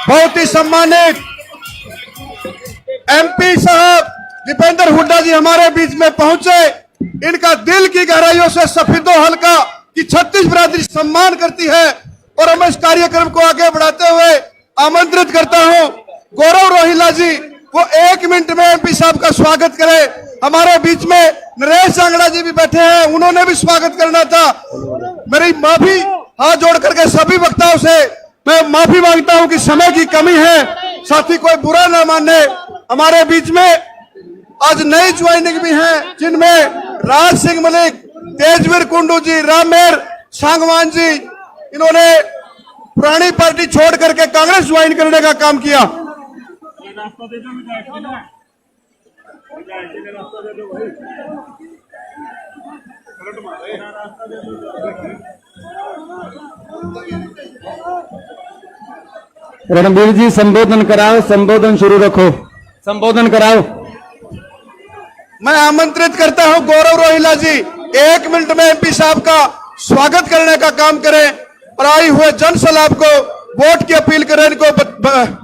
बहुत ही सम्मानित एमपी साहब दीपेंद्र हुड्डा जी हमारे बीच में पहुंचे। इनका दिल की गहराइयों से सफेदो हल्का की 36 बिरादरी सम्मान करती है और हम इस कार्यक्रम को आगे बढ़ाते हुए आमंत्रित करता हूं गौरव रोहिला जी, वो 1 मिनट में एमपी साहब का स्वागत करें। हमारे बीच में नरेश सांगड़ा जी भी बैठे हैं, उन्होंने भी स्वागत करना था। मेरी माफी हाथ जोड़ करके सभी वक्ताओं से मैं माफी मांगता हूं कि समय की कमी है, साथी कोई बुरा ना माने। हमारे बीच में आज नई ज्वाइनिंग भी है, जिनमें राज सिंह मलिक, तेजवीर कुंडू जी, रामेर सांगवान जी, इन्होंने पुरानी पार्टी छोड़ करके कांग्रेस ज्वाइन करने का काम किया। रणबीर जी संबोधन कराओ, संबोधन शुरू रखो, संबोधन कराओ। मैं आमंत्रित करता हूं गौरव रोहिला जी, 1 मिनट में एमपी साहब का स्वागत करने का काम करें और आए हुए जन सैलाब को वोट की अपील करें, इनको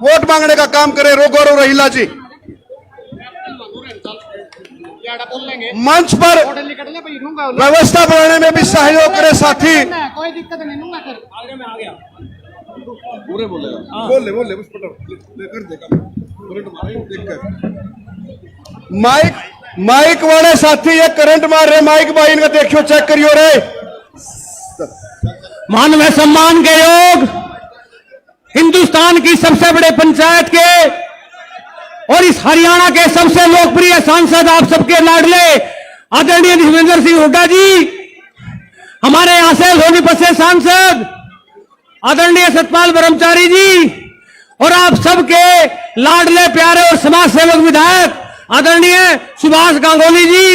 वोट मांगने का काम करें। गौरव रोहिला जी मंच पर व्यवस्था बनाने में भी सहयोग करें। साथी कोई दिक्कत नहीं, माइक वाले साथी ये करंट मार रहे, माइक भाई इनका देखियो, चेक करियो रे। मान व सम्मान के योग हिंदुस्तान की सबसे बड़े पंचायत के और इस हरियाणा के सबसे लोकप्रिय सांसद, आप सबके लाडले आदरणीय दीपेंद्र सिंह हुड्डा जी, हमारे यहां से सोनीपत से सांसद आदरणीय सतपाल ब्रह्मचारी जी, और आप सबके लाडले प्यारे और समाज सेवक विधायक आदरणीय सुभाष गांगुली जी,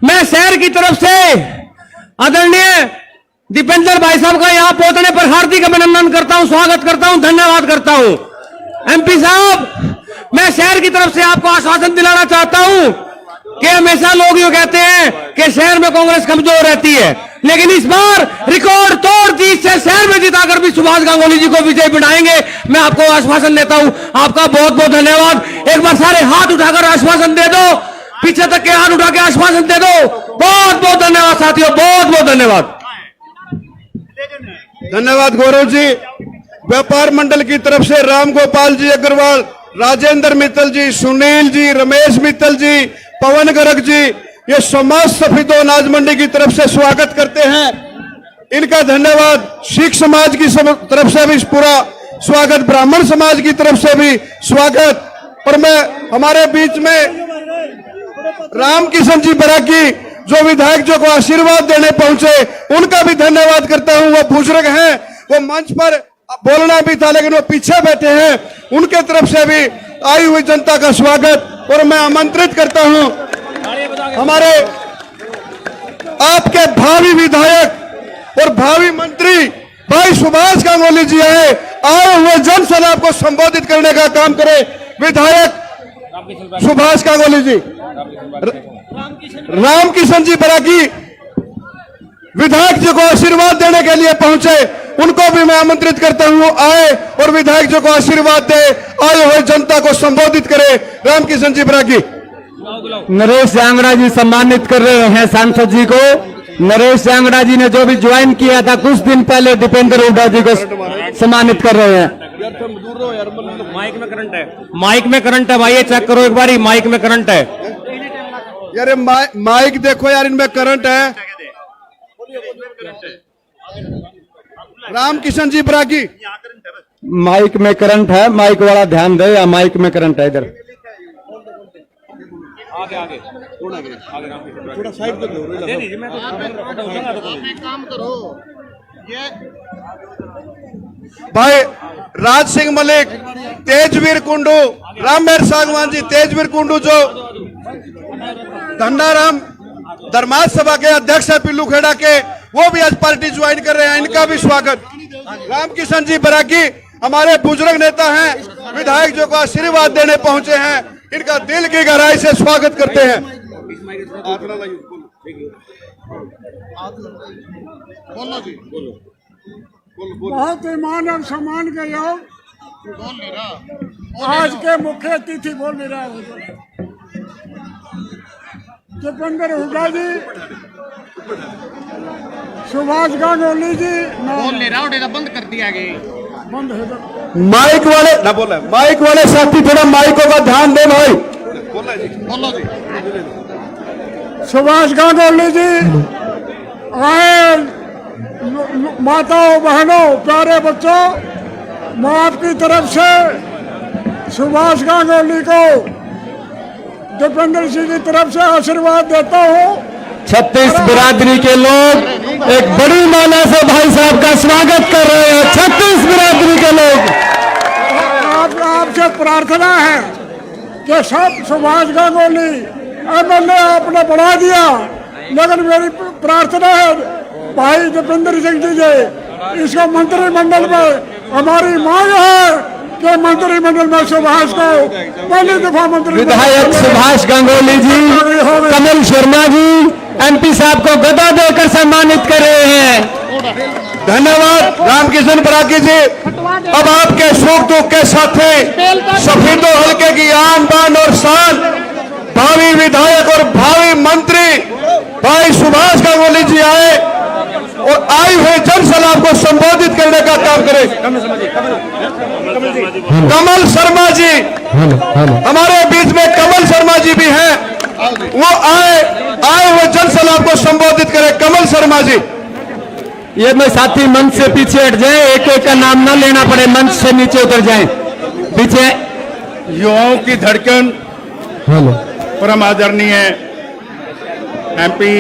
मैं शहर की तरफ से आदरणीय दीपेंद्र भाई साहब का यहां पहुंचने पर हार्दिक अभिनंदन करता हूं, स्वागत करता हूं, धन्यवाद करता हूं। एमपी साहब, मैं शहर की तरफ से आपको आश्वासन दिलाना चाहता हूं कि हमेशा लोग यूं कहते हैं कि शहर में कांग्रेस कमजोर रहती है, लेकिन इस बार रिकॉर्ड तोड़ जीत से शहर में जिताकर भी सुभाष गांगुली जी को विजय बनाएंगे, मैं आपको आश्वासन देता हूं। आपका बहुत बहुत धन्यवाद। एक बार सारे हाथ उठाकर आश्वासन दे दो, पीछे तक के हाथ उठा के आश्वासन दे दो। बहुत बहुत धन्यवाद साथियों, बहुत बहुत धन्यवाद। धन्यवाद गौरव जी। व्यापार मंडल की तरफ से राम गोपाल जी अग्रवाल, राजेंद्र मित्तल जी, सुनील जी, रमेश मित्तल जी, पवन गर्ग जी, ये समाज सफेदो अनाज मंडी की तरफ से स्वागत करते हैं, इनका धन्यवाद। सिख समाज की तरफ से भी पूरा स्वागत, ब्राह्मण समाज की तरफ से भी स्वागत। और मैं हमारे बीच में राम किशन जी बराकी जो विधायक जो को आशीर्वाद देने पहुंचे, उनका भी धन्यवाद करता हूं। वो बुजुर्ग हैं, वो मंच पर बोलना भी था लेकिन वो पीछे बैठे हैं, उनके तरफ से भी आई हुई जनता का स्वागत। और मैं आमंत्रित करता हूं हमारे आपके भावी विधायक और भावी मंत्री भाई सुभाष गांगुली जी आए हुए जन सैलाब को संबोधित करने का काम करें। विधायक सुभाष गांगुली जी, राम किशन जी बराकी विधायक जी को आशीर्वाद देने के लिए पहुंचे, उनको भी मैं आमंत्रित करता हूं आए और विधायक जी को आशीर्वाद दे, आए हुए जनता को संबोधित करें। राम किशन जी बराकी। नरेश सांगड़ा जी सम्मानित कर रहे हैं सांसद जी को। नरेश सांगड़ा जी ने जो भी ज्वाइन किया था कुछ दिन पहले, दीपेंद्र हुड्डा जी को सम्मानित कर रहे हैं। माइक में करंट है, माइक में करंट है भाई, ये चेक करो एक बारी, माइक में करंट है यार। माइक देखो यार, इनमें करंट है। राम किशन जी बराकी, माइक में करंट है, माइक वाला ध्यान दे, या माइक में करंट है। इधर आगे आगे थोड़ा साइड पे काम करो। ये भाई राज सिंह मलिक, तेजवीर कुंडू, रामेर सांगवान जी, तेजवीर कुंडू जो धंडाराम धर्माज सभा के अध्यक्ष है पिल्लू खेड़ा के, वो भी आज पार्टी ज्वाइन कर रहे हैं, इनका भी स्वागत। राम किशन जी बराकी हमारे बुजुर्ग नेता हैं, विधायक जो को आशीर्वाद देने पहुंचे हैं, इनका दिल की गहराई से स्वागत करते हैं। बोलो जी, बोलो बहुत ईमान और सम्मान के योग बोल नहीं रहा। आज के मुख्य अतिथि बोल नहीं रहा दीपेंद्र हुड्डा जी, सुभाष गांगुली जी, बोल नहीं रहा, उठेगा बंद कर दिया गया। बंद है तो माइक वाले ना बोला, माइक वाले साथी थोड़ा माइकों का ध्यान दे भाई। बोलो जी। सुभाष गांगुली जी आए, माताओं बहनों प्यारे बच्चों, मैं आपकी तरफ से सुभाष गांगुली को दीपेंद्र सिंह की तरफ से आशीर्वाद देता हूँ। 36 बिरादरी के लोग एक बड़ी माला से भाई साहब का स्वागत कर रहे हैं। 36 बिरादरी के लोग आपसे प्रार्थना है कि सब सुभाष गांगुली एमएलए आपने बढ़ा दिया, लेकिन मेरी प्रार्थना है भाई दीपेंद्र सिंह जी इसको मंत्रिमंडल में हमारी मांग है कि मंत्रिमंडल में सुभाष को पहली दफा मंत्री विधायक सुभाष गांगुली जी, कमल शर्मा जी एमपी साहब को गदा देकर सम्मानित कर रहे हैं। धन्यवाद रामकिशन परागी जी। अब आपके सुख दुख के साथी सफेदो हल्के की आन बान और शान भावी विधायक और भावी मंत्री भाई सुभाष गांगुली जी आए और आई हुए जनसलाब को संबोधित करने का काम करें। कमल शर्मा जी हमारे बीच में, कमल शर्मा जी भी हैं, वो आए हुए जनसलाब को संबोधित करें। कमल शर्मा जी, ये मैं साथी मंच से पीछे हट जाए, एक एक का नाम ना लेना पड़े, मंच से नीचे उतर जाए पीछे। युवाओं की धड़कन परम आदरणीय एमपी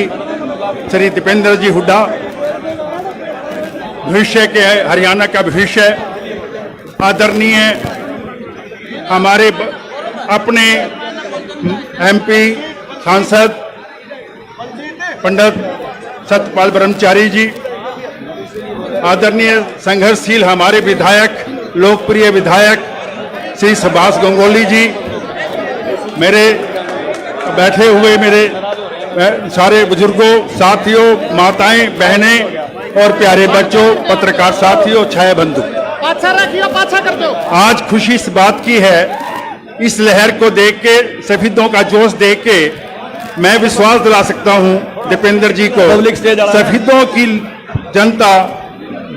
श्री दीपेंद्र जी हुड्डा, भविष्य के हरियाणा का भविष्य, आदरणीय हमारे अपने एमपी सांसद पंडित सत्यपाल ब्रह्मचारी जी, आदरणीय संघर्षशील हमारे विधायक, लोकप्रिय विधायक श्री सुभाष गांगुली जी, मेरे बैठे हुए मेरे सारे बुजुर्गों, साथियों, माताएं, बहनें और प्यारे बच्चों, पत्रकार साथियों, छाया बंधु, पाछा रखियो, पाछा कर दो। आज खुशी इस बात की है, इस लहर को देख के, सफेदों का जोश देख के मैं विश्वास दिला सकता हूं दीपेंद्र जी को, सफेदों की जनता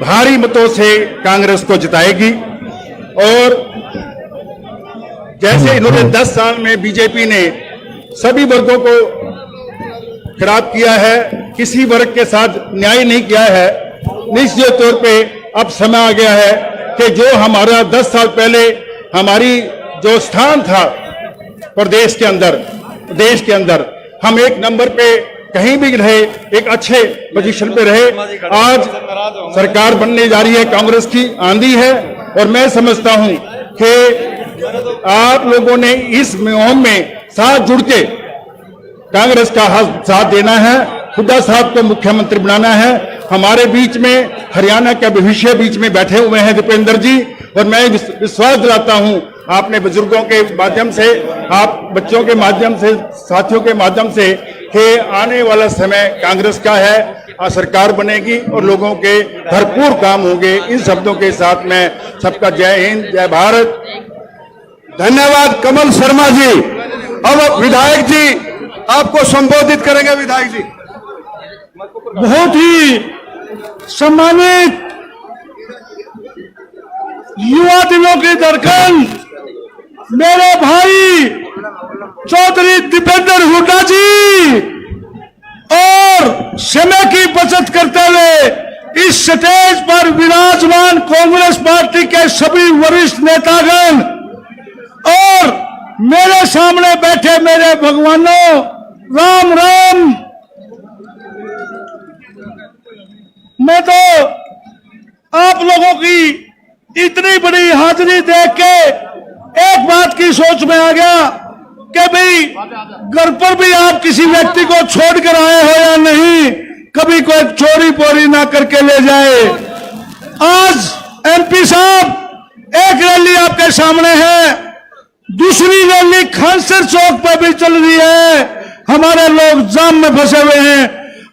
भारी मतों से कांग्रेस को जिताएगी। और जैसे इन्होंने 10 साल में बीजेपी ने सभी वर्गों को खराब किया है, किसी वर्ग के साथ न्याय नहीं किया है, निश्चित तौर पे अब समय आ गया है कि जो हमारा 10 साल पहले हमारी जो स्थान था प्रदेश के अंदर, देश के अंदर, हम एक नंबर पे कहीं भी रहे, एक अच्छे पोजीशन पे रहे। आज सरकार बनने जा रही है, कांग्रेस की आंधी है, और मैं समझता हूं कि आप लोगों ने इस मुहिम में साथ जुड़ के कांग्रेस का साथ देना है, हुड्डा साहब को मुख्यमंत्री बनाना है। हमारे बीच में हरियाणा का भविष्य बीच में बैठे हुए हैं दीपेंद्र जी, और मैं विश्वास दिलाता हूं आपने बुजुर्गों के माध्यम से, आप बच्चों के माध्यम से, साथियों के माध्यम से, कि आने वाला समय कांग्रेस का है, सरकार बनेगी और लोगों के भरपूर काम होंगे। इन शब्दों के साथ मैं सबका जय हिंद, जय भारत। धन्यवाद कमल शर्मा जी। अब विधायक जी आपको संबोधित करेंगे। विधायक जी, बहुत ही सम्मानित युवा दिनों की धड़कन मेरे भाई चौधरी दीपेंद्र हुड्डा जी, और समय की बचत करते हुए इस स्टेज पर विराजमान कांग्रेस पार्टी के सभी वरिष्ठ नेतागण, और मेरे सामने बैठे मेरे भगवानों, राम राम। मैं तो आप लोगों की इतनी बड़ी हाजिरी देख के एक बात की सोच में आ गया कि भाई घर पर भी आप किसी व्यक्ति को छोड़ कर आए हो या नहीं, कभी कोई चोरी पोरी ना करके ले जाए। आज एमपी साहब एक रैली आपके सामने है, दूसरी रैली खानसर चौक पर भी चल रही है, हमारे लोग जाम में फंसे हुए हैं।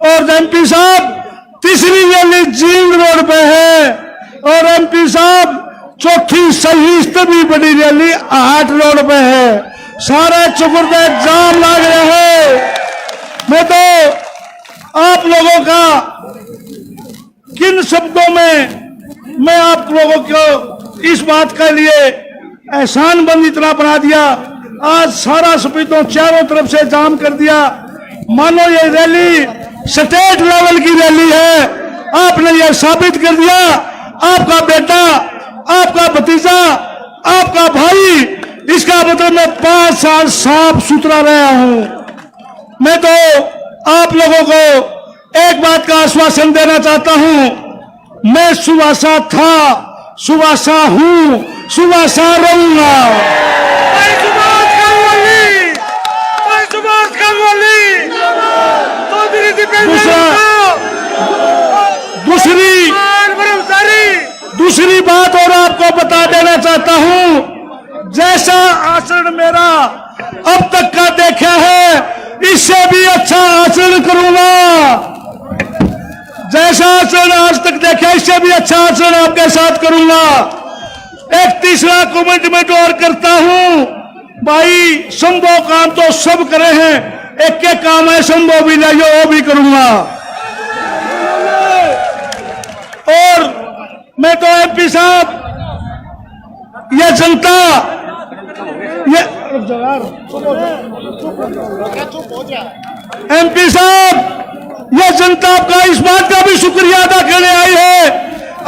और एमपी साहब तीसरी रैली जींद रोड पे है, और एमपी साहब चौथी सही इतनी बड़ी रैली 8 रोड पे है, सारे चुकुरदे जाम लग रहे हैं। मैं तो आप लोगों का किन शब्दों में मैं आप लोगों को इस बात के लिए एहसान बंद इतना बना दिया। आज सारा सपीतों चारों तरफ से जाम कर दिया, मानो ये रैली स्टेट लेवल की रैली है। आपने ये साबित कर दिया, आपका बेटा, आपका भतीजा, आपका भाई, इसका मतलब मैं 5 साल साफ सुथरा रहा हूं। मैं तो आप लोगों को एक बात का आश्वासन देना चाहता हूं, मैं सुवासा था, सुवासा हूं, सुवासा रहूंगा। दूसरी बात और आपको बता देना चाहता हूं, जैसा आचरण मेरा अब तक का देखा है, इससे भी अच्छा आचरण करूंगा। जैसा आचरण आज तक देखा, इससे भी अच्छा आचरण आपके साथ करूंगा। एक तीसरा कमिटमेंट और करता हूं, भाई संभव काम तो सब करे हैं, एक एक काम है संभव भी नहीं, वो भी करूंगा। और मैं तो एमपी साहब, ये जनता, ये एमपी साहब, ये जनता आपका इस बात का भी शुक्रिया अदा करने आई है।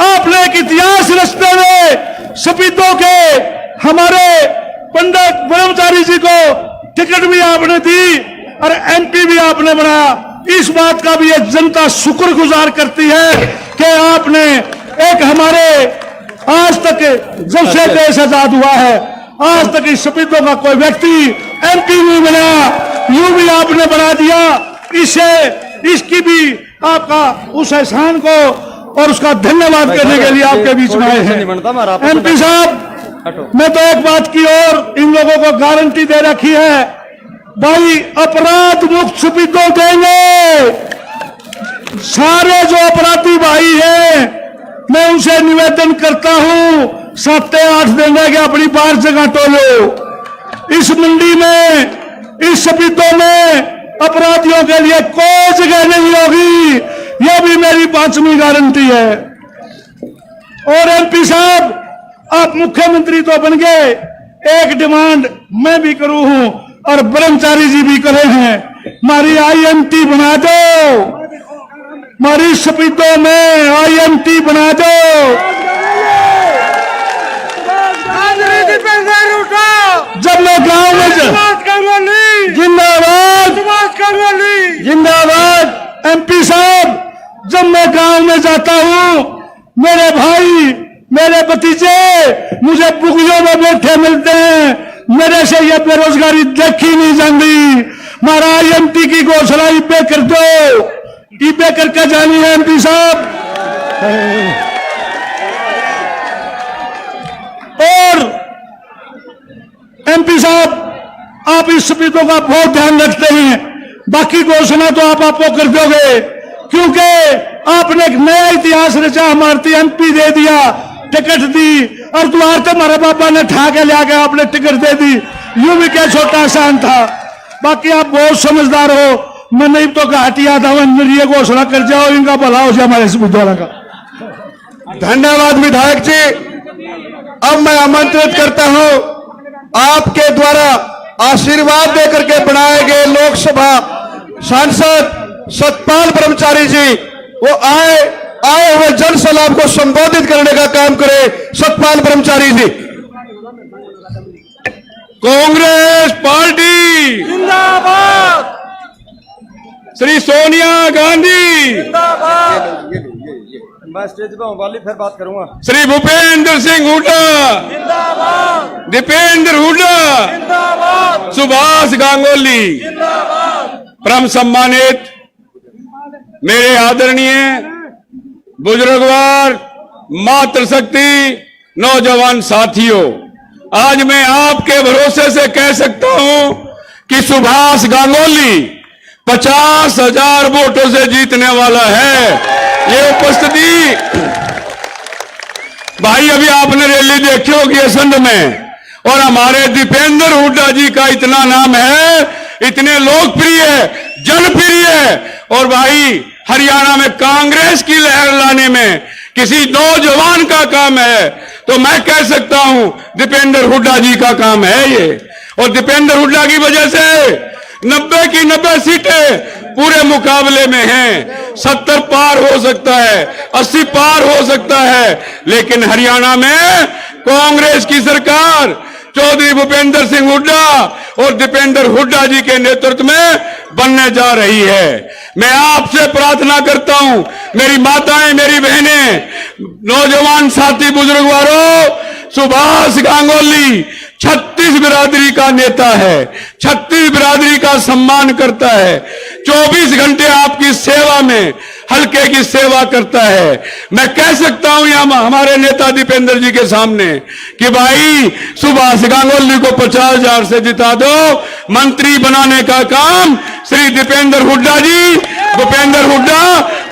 आपने एक इतिहास रचते हुए सपीतों के हमारे पंडित ब्रह्मचारी जी को टिकट भी आपने दी और एमपी भी आपने बनाया। इस बात का भी ये जनता शुक्रगुजार करती है कि आपने एक हमारे आज तक जब से देश आजाद हुआ है, आज तक इस सपीतों का कोई व्यक्ति एमपी नहीं बना, यूं भी आपने बना दिया। इससे इसकी भी आपका उस एहसान को और उसका धन्यवाद करने के लिए आपके बीच में आए हैं। एमपी साहब, मैं तो एक बात की और इन लोगों को गारंटी दे रखी है, भाई अपराध मुक्त सपीतों देंगे। सारे जो अपराधी भाई हैं, मैं उनसे निवेदन करता हूं, 7-8 दिन रह गया, अपनी बाहर जगह टोलो। इस मंडी में, इस सपीतों में अपराधियों के लिए कोई जगह नहीं होगी, यह भी मेरी 5वीं गारंटी है। और एमपी साहब, आप मुख्यमंत्री तो बन गए, एक डिमांड मैं भी करूं हूं और ब्रह्मचारी जी भी करे हैं, हमारी आईएमटी बना दो, हमारी सपीतों में आईएमटी बना दो। जब मैं गांव में जिंदाबाद जिंदाबाद, एमपी साहब, जब मैं गांव में जाता हूं, मेरे भाई, मेरे भतीजे मुझे बुगियों में बैठे मिलते हैं, मेरे से ये बेरोजगारी देखी नहीं जाती। हमारा आईएमटी की घोषणा इबे कर दो, इबे करके जानी है एमपी साहब। और एमपी साहब, आप इस सपीतों का बहुत ध्यान रखते हैं, बाकी घोषणा तो आपको कर दोगे, क्योंकि आपने एक नया इतिहास रचा, हमारे एमपी दे दिया, टिकट दी, और द्वार तो हमारे बाबा ने ठा के लिया गया, आपने टिकट दे दी। यूं भी क्या छोटा आसान था। बाकी आप बहुत समझदार हो, मैं नहीं तो घाटिया था, ये घोषणा कर जाओ, इनका भला हो जाए हमारे सपीतों का। धन्यवाद विधायक जी। अब मैं आमंत्रित करता हूं, आपके द्वारा आशीर्वाद देकर के बनाए गए लोकसभा सांसद सतपाल ब्रह्मचारी जी, वो आए हुए जन सैलाब को संबोधित करने का काम करे। सतपाल ब्रह्मचारी जी। कांग्रेस पार्टी जिंदाबाद, श्री सोनिया गांधी, मैं स्टेज पे हूँ, वाली फिर बात करूंगा। श्री भूपेंद्र सिंह हुड्डा, दीपेंद्र हुड्डा, सुभाष गांगुली, परम सम्मानित मेरे आदरणीय बुजुर्गवार, मातृशक्ति, नौजवान साथियों, आज मैं आपके भरोसे से कह सकता हूं कि सुभाष गांगुली 50,000 वोटों से जीतने वाला है। ये उपस्थिति भाई अभी आपने रैली देखी होगी असंध में, और हमारे दीपेंद्र हुड्डा जी का इतना नाम है, इतने लोकप्रिय, जनप्रिय, और भाई हरियाणा में कांग्रेस की लहर लाने में किसी नौजवान का काम है तो मैं कह सकता हूं दीपेंद्र हुड्डा जी का काम है ये। और दीपेंद्र हुड्डा की वजह से 90 की 90 सीटें पूरे मुकाबले में हैं। 70 पार हो सकता है, 80 पार हो सकता है, लेकिन हरियाणा में कांग्रेस की सरकार चौधरी भूपेंद्र सिंह हुड्डा और दीपेंद्र हुड्डा जी के नेतृत्व में बनने जा रही है। मैं आपसे प्रार्थना करता हूं, मेरी माताएं, मेरी बहनें, नौजवान साथी, बुजुर्गवारों, सुभाष गांगुली 36 बिरादरी का नेता है, 36 बिरादरी का सम्मान करता है, 24 घंटे आपकी सेवा में, हल्के की सेवा करता है। मैं कह सकता हूं यहां हमारे नेता दीपेंद्र जी के सामने कि भाई सुभाष गांगुली को 50,000 से जिता दो, मंत्री बनाने का काम श्री दीपेंद्र हुड्डा जी, भूपेंद्र हुड्डा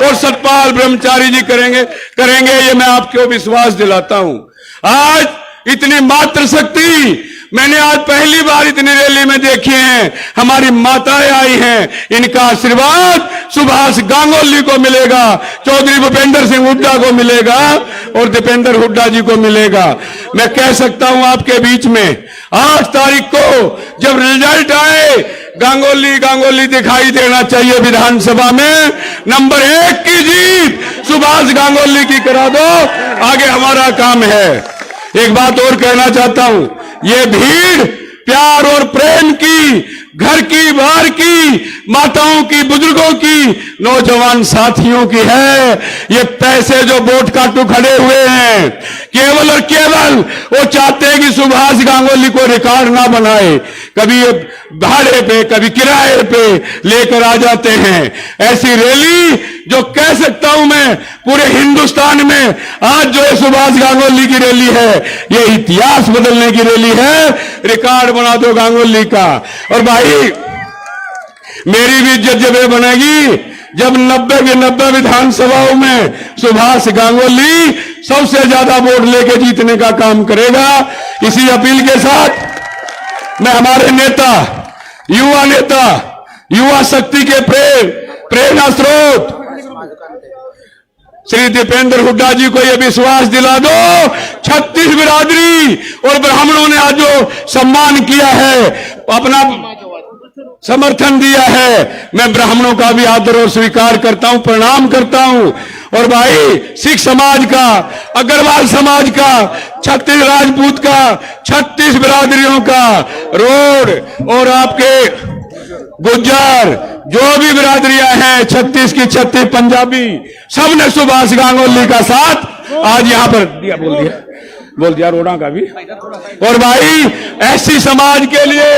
और सतपाल ब्रह्मचारी जी करेंगे ये मैं आपको विश्वास दिलाता हूं। आज इतनी मात्र शक्ति मैंने आज पहली बार इतनी रैली में देखी है। हमारी माताएं आई हैं, इनका आशीर्वाद सुभाष गांगुली को मिलेगा, चौधरी भूपेंद्र सिंह हुड्डा को मिलेगा और दीपेंद्र हुड्डा जी को मिलेगा। मैं कह सकता हूं आपके बीच में 8 तारीख को जब रिजल्ट आए, गांगुली दिखाई देना चाहिए विधानसभा में। नंबर 1 की जीत सुभाष गांगुली की करा दो, आगे हमारा काम है। एक बात और कहना चाहता हूं, ये भीड़ प्यार और प्रेम की, घर की, बाहर की, माताओं की, बुजुर्गों की, नौजवान साथियों की है। ये पैसे जो वोट काटू खड़े हुए हैं, केवल और केवल वो चाहते हैं कि सुभाष गांगुली को रिकॉर्ड ना बनाए, कभी भाड़े पे, कभी किराए पे लेकर आ जाते हैं। ऐसी रैली जो कह सकता हूं मैं पूरे हिंदुस्तान में आज जो सुभाष गांगुली की रैली है, ये इतिहास बदलने की रैली है। रिकॉर्ड बना दो गांगुली का। और भाई मेरी भी इज्जत जब बनेगी जब 90 के 90 विधानसभाओं में सुभाष गांगुली सबसे ज्यादा वोट लेके जीतने का काम करेगा। इसी अपील के साथ मैं हमारे नेता, युवा शक्ति के प्रेरणा स्रोत श्री दीपेंद्र हुड्डा जी को यह विश्वास दिला दो, 36 बिरादरी और ब्राह्मणों ने आज जो सम्मान किया है, अपना समर्थन दिया है, मैं ब्राह्मणों का भी आदर और स्वीकार करता हूं, प्रणाम करता हूं। और भाई सिख समाज का, अग्रवाल समाज का, छत्तीस राजपूत का, 36 बिरादरियों का, रोड और आपके गुज्जर जो भी बिरादरियां हैं, 36 की 36, पंजाबी, सबने सुभाष गांगुली का साथ आज यहां पर बोल दिया रोड़ा का भी। और भाई ऐसी समाज के लिए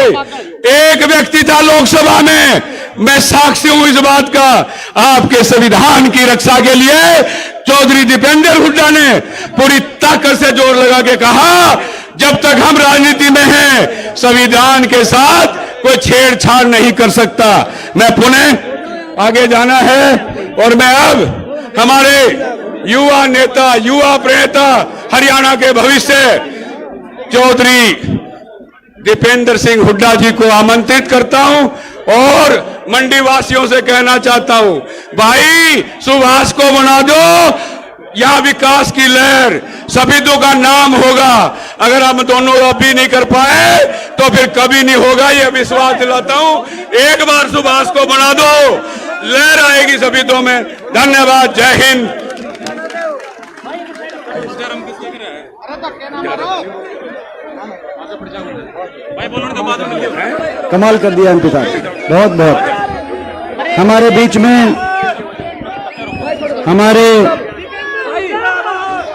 एक व्यक्ति था लोकसभा में, मैं साक्षी हूं इस बात का, आपके संविधान की रक्षा के लिए चौधरी दीपेंद्र हुड्डा ने पूरी ताकत से जोर लगा के कहा, जब तक हम राजनीति में हैं संविधान के साथ कोई छेड़छाड़ नहीं कर सकता। मैं पुनः आगे जाना है और मैं अब हमारे युवा नेता, युवा प्रेता, हरियाणा के भविष्य चौधरी दीपेंद्र सिंह हुड्डा जी को आमंत्रित करता हूं और मंडी वासियों से कहना चाहता हूं, भाई सुभाष को बना दो, यहां विकास की लहर, सफेदों का नाम होगा। अगर हम दोनों अभी नहीं कर पाए तो फिर कभी नहीं होगा, यह विश्वास दिलाता हूं। एक बार सुभाष को बना दो, लहर आएगी सफेदों में। धन्यवाद, जय हिंद। कमाल कर दिया एमपी साहब, बहुत बहुत। हमारे बीच में हमारे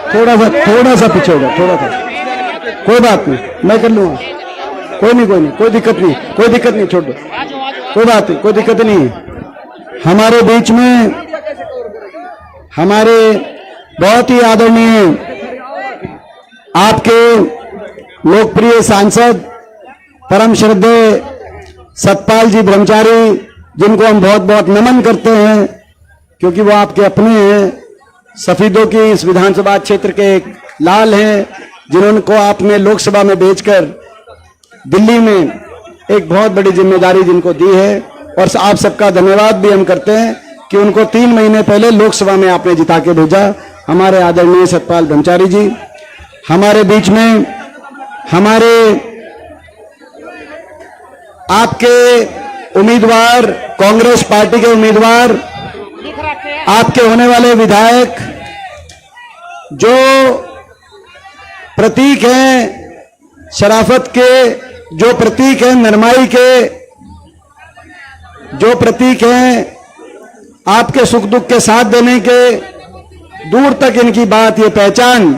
थोड़ा सा पीछे होगा, थोड़ा सा, कोई बात नहीं, मैं कर लूंगा, कोई नहीं, कोई दिक्कत नहीं, छोड़ दो, कोई बात नहीं, कोई दिक्कत नहीं है। हमारे बीच में हमारे बहुत ही आदरणीय आपके लोकप्रिय सांसद परम श्रद्धेय सतपाल जी ब्रह्मचारी, जिनको हम बहुत बहुत नमन करते हैं क्योंकि वो आपके अपने हैं, सफेदों की इस विधानसभा क्षेत्र के एक लाल हैं, जिन्होंने आपने लोकसभा में भेजकर दिल्ली में एक बहुत बड़ी जिम्मेदारी जिनको दी है, और आप सबका धन्यवाद भी हम करते हैं कि उनको 3 महीने पहले लोकसभा में आपने जिता के भेजा। हमारे आदरणीय सतपाल ब्रह्मचारी जी हमारे बीच में, हमारे आपके उम्मीदवार, कांग्रेस पार्टी के उम्मीदवार, आपके होने वाले विधायक, जो प्रतीक हैं शराफत के, जो प्रतीक हैं नरमाई के, जो प्रतीक हैं आपके सुख दुख के साथ देने के, दूर तक इनकी बात, ये पहचान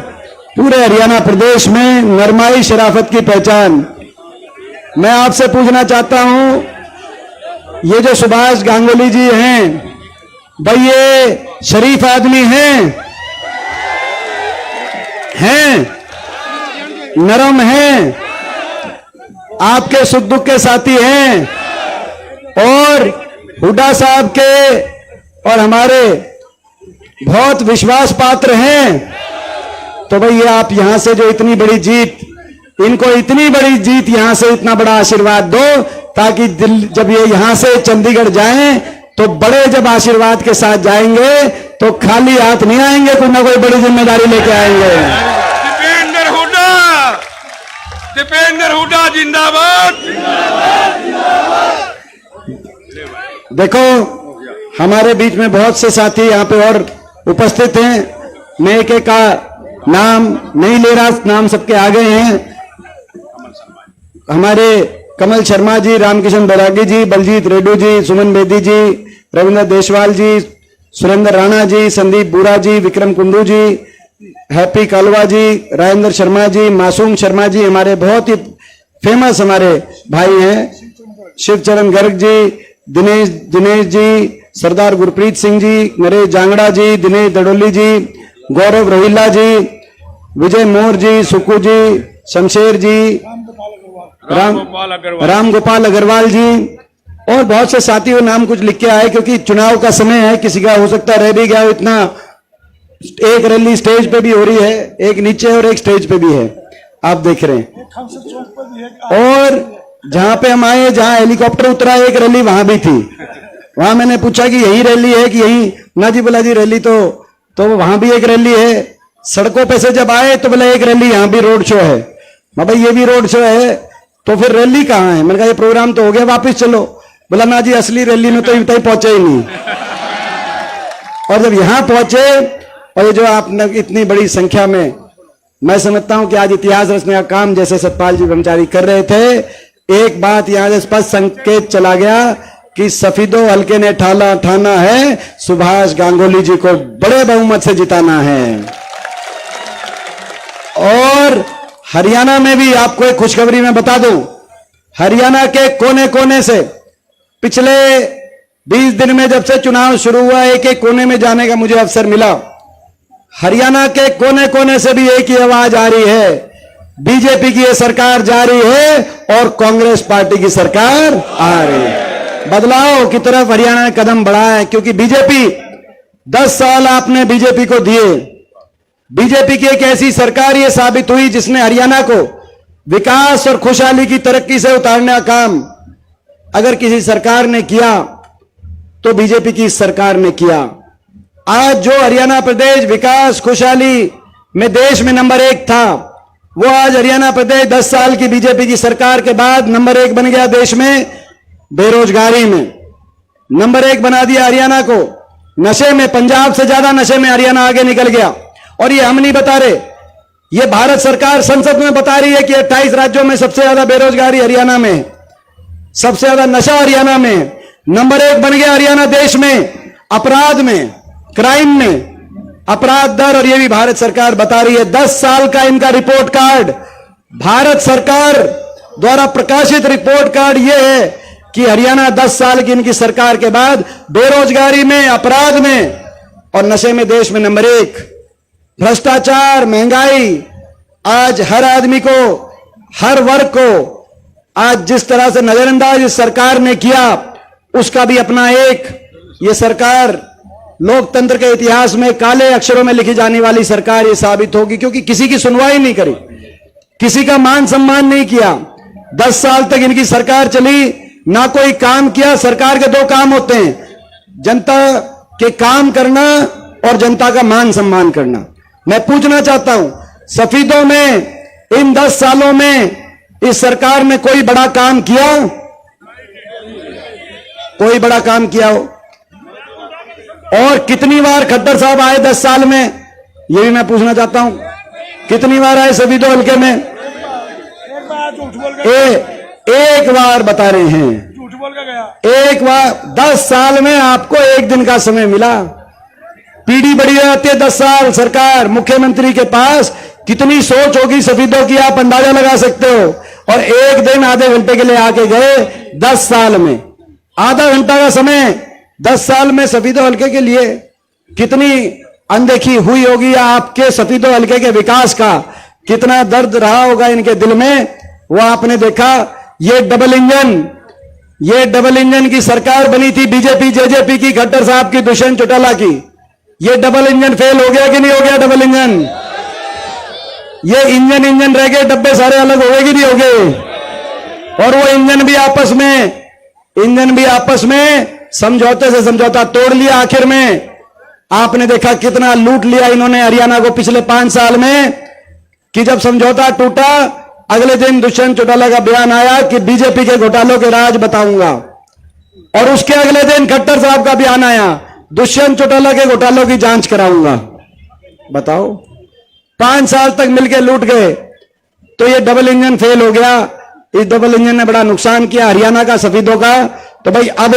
पूरे हरियाणा प्रदेश में नरमाई शराफत की पहचान। मैं आपसे पूछना चाहता हूं, ये जो सुभाष गांगुली जी हैं, भाई ये शरीफ आदमी हैं, नरम हैं, आपके सुख दुख के साथी हैं, और हुड्डा साहब के और हमारे बहुत विश्वास पात्र हैं। तो भाई ये आप यहां से जो इतनी बड़ी जीत, इनको इतनी बड़ी जीत, यहां से इतना बड़ा आशीर्वाद दो, ताकि जब ये यहां से चंडीगढ़ जाएं तो बड़े जब आशीर्वाद के साथ जाएंगे तो खाली हाथ नहीं आएंगे, कोई ना कोई बड़ी जिम्मेदारी लेके आएंगे। दीपेंद्र हुड्डा जिंदाबाद। देखो हमारे बीच में बहुत से साथी यहां पे और उपस्थित हैं, मैं एक एक का नाम नहीं ले रहा, नाम सबके आ गए हैं। हमारे कमल शर्मा जी, रामकिशन बैरागी जी, बलजीत रेड्डू जी, सुमन बेदी जी, रविंद्र देशवाल जी, सुरेंद्र राणा जी, संदीप बुरा जी, विक्रम कुंदू जी, हैप्पी कालवा जी, राजेंद्र शर्मा जी, मासूम शर्मा जी, हमारे बहुत ही फेमस हमारे भाई हैं, शिवचरण गर्ग जी, दिनेश जी, सरदार गुरप्रीत सिंह जी, नरेश जांगड़ा जी, दिनेश दड़ोली जी, गौरव रोहिल्ला जी, विजय मोर जी, सुकू जी, शमशेर जी, राम गोपाल अग्रवाल जी, और बहुत से साथियों नाम कुछ लिख के आए, क्योंकि चुनाव का समय है, किसी का हो सकता रह भी गया हो। इतना एक रैली स्टेज पे भी हो रही है, एक नीचे और एक स्टेज पे भी है, आप देख रहे हैं। और जहां पे हम आए, जहां हेलीकॉप्टर उतरा, एक रैली वहां भी थी। वहां मैंने पूछा कि यही रैली है कि यही ना जी, बोला जी रैली तो वहां भी एक रैली है। सड़कों पे से जब आए तो बोला एक रैली यहां भी रोड शो है। मैं भाई ये भी रोड शो है तो फिर रैली कहां है? मैंने कहा ये प्रोग्राम तो हो गया, वापस चलो। बोला ना जी असली रैली में तो इतना ही पहुंचे ही नहीं। और जब यहां पहुंचे और ये जो आपने इतनी बड़ी संख्या में, मैं समझता हूं कि आज इतिहास रचने का काम जैसे सतपाल जी ब्रह्मचारी कर रहे थे, एक बात यहां से स्पष्ट संकेत चला गया कि सफीदो हल्के ने ठाना है सुभाष गांगुली जी को बड़े बहुमत से जिताना है। और हरियाणा में भी आपको एक खुशखबरी मैं बता दूं, हरियाणा के कोने कोने से पिछले 20 दिन में जब से चुनाव शुरू हुआ, एक एक कोने में जाने का मुझे अवसर मिला। हरियाणा के कोने कोने से भी एक ही आवाज आ रही है, बीजेपी की ये सरकार जा रही है और कांग्रेस पार्टी की सरकार आ रही है। बदलाव की तरफ हरियाणा ने कदम बढ़ाया है, क्योंकि बीजेपी 10 साल आपने बीजेपी को दिए। बीजेपी की एक ऐसी सरकार ये साबित हुई जिसने हरियाणा को विकास और खुशहाली की तरक्की से उतारने का काम अगर किसी सरकार ने किया तो बीजेपी की सरकार ने किया। आज जो हरियाणा प्रदेश विकास खुशहाली में देश में नंबर 1 था, वो आज हरियाणा प्रदेश 10 साल की बीजेपी की सरकार के बाद नंबर 1 बन गया। देश में बेरोजगारी में नंबर 1 बना दिया हरियाणा को। नशे में पंजाब से ज्यादा नशे में हरियाणा आगे निकल गया। और ये हम नहीं बता रहे, ये भारत सरकार संसद में बता रही है कि 28 राज्यों में सबसे ज्यादा बेरोजगारी हरियाणा में, सबसे ज्यादा नशा हरियाणा में, नंबर 1 बन गया हरियाणा देश में अपराध में, क्राइम में, अपराध दर। और ये भी भारत सरकार बता रही है। 10 साल का इनका रिपोर्ट कार्ड, भारत सरकार द्वारा प्रकाशित रिपोर्ट कार्ड ये है कि हरियाणा 10 साल की इनकी सरकार के बाद बेरोजगारी में, अपराध में और नशे में देश में नंबर 1। भ्रष्टाचार, महंगाई, आज हर आदमी को, हर वर्ग को आज जिस तरह से नजरअंदाज इस सरकार ने किया, उसका भी अपना एक, ये सरकार लोकतंत्र के इतिहास में काले अक्षरों में लिखी जाने वाली सरकार ये साबित होगी, क्योंकि किसी की सुनवाई नहीं करी, किसी का मान सम्मान नहीं किया। 10 साल तक इनकी सरकार चली, ना कोई काम किया। सरकार के 2 काम होते हैं, जनता के काम करना और जनता का मान सम्मान करना। मैं पूछना चाहता हूं, सफीदों में इन 10 सालों में इस सरकार ने कोई बड़ा काम किया? कोई बड़ा काम किया हो? और कितनी बार खट्टर साहब आए 10 साल में, यह भी मैं पूछना चाहता हूं। कितनी बार आए सफीदों हल्के में? एक बार बता रहे हैं, एक बार। 10 साल में आपको 1 दिन का समय मिला। पीढ़ी बढ़ी रहती है 10 साल सरकार, मुख्यमंत्री के पास कितनी सोच होगी सफीदों की, आप अंदाजा लगा सकते हो। और 1 दिन आधे घंटे के लिए आके गए 10 साल में। आधा घंटा का समय 10 साल में सफीदों हल्के के लिए कितनी अनदेखी हुई होगी, या आपके सफीदों हल्के के विकास का कितना दर्द रहा होगा इनके दिल में, वो आपने देखा। ये डबल इंजन की सरकार बनी थी बीजेपी जेजेपी की, खट्टर साहब की, दुष्यंत चौटाला की। ये डबल इंजन फेल हो गया कि नहीं हो गया? डबल इंजन, ये इंजन रह गए, डब्बे सारे अलग हो गए कि नहीं हो गए? और वो इंजन भी आपस में समझौते से समझौता तोड़ लिया। आखिर में आपने देखा कितना लूट लिया इन्होंने हरियाणा को पिछले 5 साल में, कि जब समझौता टूटा अगले दिन दुष्यंत चौटाला का बयान आया कि बीजेपी के घोटालों के राज बताऊंगा, और उसके अगले दिन खट्टर साहब का बयान आया, दुष्यंत चौटाला के घोटालों की जांच कराऊंगा। बताओ, 5 साल तक मिलकर लूट गए। तो ये डबल इंजन फेल हो गया। इस डबल इंजन ने बड़ा नुकसान किया हरियाणा का, सफीदों का। तो भाई अब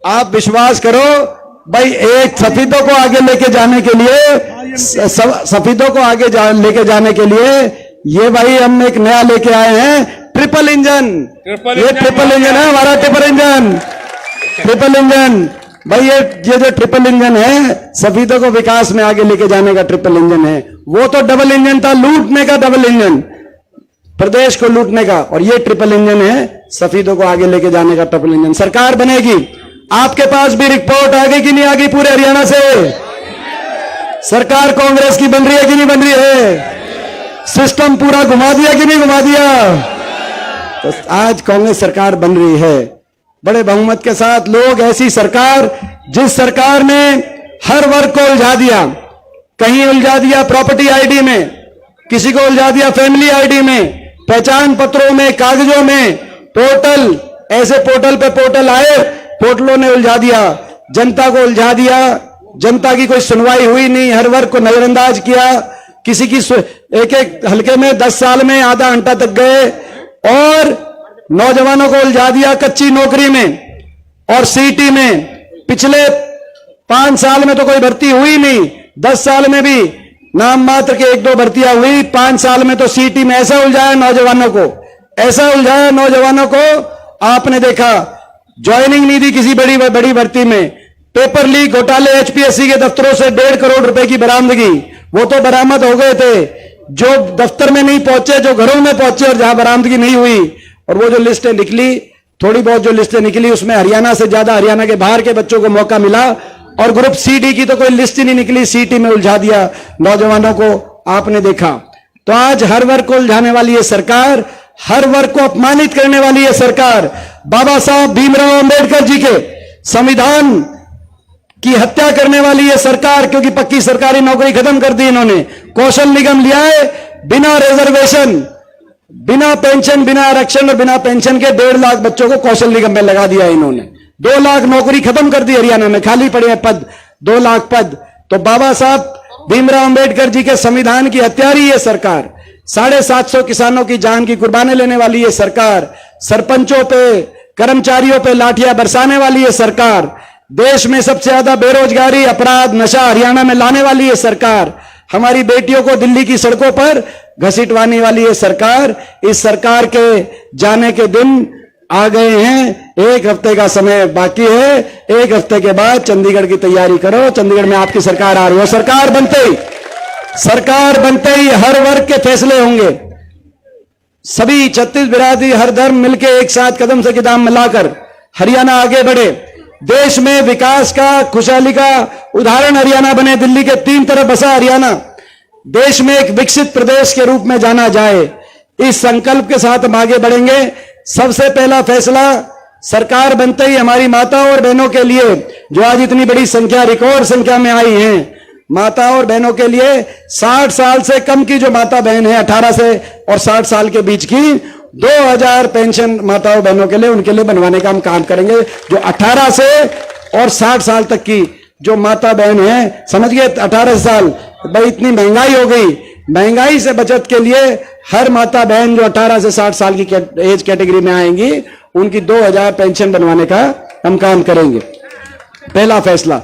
आप विश्वास करो भाई, एक सफीदों को आगे लेके जाने के लिए, सफीदों को आगे लेके जाने के लिए ये भाई हम एक नया लेके आए हैं, ट्रिपल इंजन। ये ट्रिपल इंजन है हमारा, ट्रिपल इंजन भाई। ये जो ट्रिपल इंजन है सफीदों को विकास में आगे लेके जाने का ट्रिपल इंजन है। वो तो डबल इंजन था, लूटने का डबल इंजन, प्रदेश को लूटने का। और ये ट्रिपल इंजन है सफीदों को आगे लेके जाने का ट्रिपल इंजन। सरकार बनेगी। आपके पास भी रिपोर्ट आ गई कि नहीं आ गई पूरे हरियाणा से? सरकार कांग्रेस की बन रही है कि नहीं बन रही है? सिस्टम पूरा घुमा दिया कि नहीं घुमा दिया? तो आज कांग्रेस सरकार बन रही है बड़े बहुमत के साथ। लोग ऐसी सरकार, जिस सरकार ने हर वर्ग को उलझा दिया, कहीं उलझा दिया प्रॉपर्टी आईडी में, किसी को उलझा दिया फैमिली आईडी में, पहचान पत्रों में, कागजों में, पोर्टल, ऐसे पोर्टल पे पोर्टल आए, पोर्टलों ने उलझा दिया, जनता को उलझा दिया। जनता की कोई सुनवाई हुई नहीं, हर वर्ग को नजरअंदाज किया। किसी की एक हल्के में 10 साल में आधा घंटा तक गए, और नौजवानों को उलझा दिया कच्ची नौकरी में और सीटी में। पिछले 5 साल में तो कोई भर्ती हुई नहीं, 10 साल में भी नाम मात्र के 1-2 भर्तियां हुई। 5 साल में तो सीटी में ऐसा उलझाया नौजवानों को, ऐसा उलझाया नौजवानों को। आपने देखा ज्वाइनिंग नहीं दी किसी बड़ी भर्ती में। पेपर लीक घोटाले, एचपीएससी के दफ्तरों से 1.5 करोड़ रुपए की बरामदगी, वो तो बरामद हो गए थे। जो दफ्तर में नहीं पहुंचे, जो घरों में पहुंचे और जहां बरामदगी नहीं हुई, और वो जो लिस्टें निकली, थोड़ी बहुत जो लिस्टें निकली, उसमें हरियाणा से ज्यादा हरियाणा के बाहर के बच्चों को मौका मिला। और ग्रुप सी डी की तो कोई लिस्ट ही नहीं निकली, सीटी में उलझा दिया नौजवानों को। आपने देखा। तो आज हर वर्ग को उलझाने वाली ये सरकार, हर वर्ग को अपमानित करने वाली ये सरकार, बाबा साहब भीमराव अंबेडकर जी के संविधान की हत्या करने वाली ये सरकार, क्योंकि पक्की सरकारी नौकरी खत्म कर दी इन्होंने। कौशल निगम लिया है बिना रिजर्वेशन, बिना पेंशन, बिना आरक्षण और बिना पेंशन के 1.5 लाख बच्चों को कौशल निगम में लगा दिया इन्होंने। 2 लाख नौकरी खत्म कर दी हरियाणा में, खाली पड़े हैं पद, 2 लाख पद। तो बाबा साहब भीमराव अंबेडकर जी के संविधान की हत्यारी ये सरकार, 750 किसानों की जान की कुर्बानी लेने वाली ये सरकार, सरपंचों पे, कर्मचारियों पे लाठियां बरसाने वाली ये सरकार, देश में सबसे ज्यादा बेरोजगारी, अपराध, नशा हरियाणा में लाने वाली ये सरकार, हमारी बेटियों को दिल्ली की सड़कों पर घसीटवाने वाली ये सरकार। इस सरकार के जाने के दिन आ गए हैं। 1 हफ्ते का समय बाकी है। 1 हफ्ते के बाद चंडीगढ़ की तैयारी करो। चंडीगढ़ में आपकी सरकार आ रही है। सरकार बनते ही हर वर्ग के फैसले होंगे। सभी 36 बिरादरी, हर धर्म मिलकर एक साथ कदम से कदम मिलाकर हरियाणा आगे बढ़े। देश में विकास का, खुशहाली का उदाहरण हरियाणा बने, दिल्ली के 3 तरफ बसा हरियाणा देश में एक विकसित प्रदेश के रूप में जाना जाए, इस संकल्प के साथ हम आगे बढ़ेंगे। सबसे पहला फैसला सरकार बनते ही हमारी माताओं और बहनों के लिए, जो आज इतनी बड़ी संख्या, रिकॉर्ड संख्या में आई हैं, माता और बहनों के लिए 60 साल से कम की जो माता बहन है, 18 से और 60 साल के बीच की 2000 पेंशन माताओं बहनों के लिए, उनके लिए बनवाने का हम काम करेंगे। जो 18 से और 60 साल तक की जो माता बहन है, समझ गए, 18 साल, भाई इतनी महंगाई हो गई, महंगाई से बचत के लिए हर माता बहन जो 18 से 60 साल की एज कैटेगरी में आएंगी, उनकी 2000 पेंशन बनवाने का हम काम करेंगे। पहला फैसला।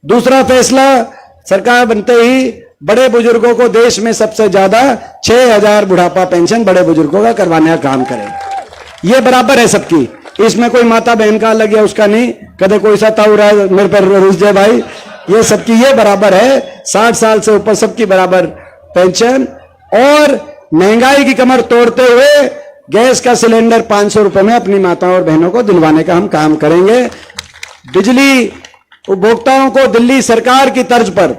दूसरा फैसला, सरकार बनते ही बड़े बुजुर्गों को देश में सबसे ज्यादा 6000 बुढ़ापा पेंशन बड़े बुजुर्गों का करवाने का काम करेंगे। ये बराबर है सबकी, इसमें कोई माता बहन का अलग है उसका नहीं, कदे कोई सा ताऊ रहा है मेरे पर रुस जाए भाई, ये सबकी ये बराबर है, 60 साल से ऊपर सबकी बराबर पेंशन। और महंगाई की कमर तोड़ते हुए गैस का सिलेंडर 500 रुपए में अपनी माताओं और बहनों को दिलवाने का हम काम करेंगे। बिजली उपभोक्ताओं को दिल्ली सरकार की तर्ज पर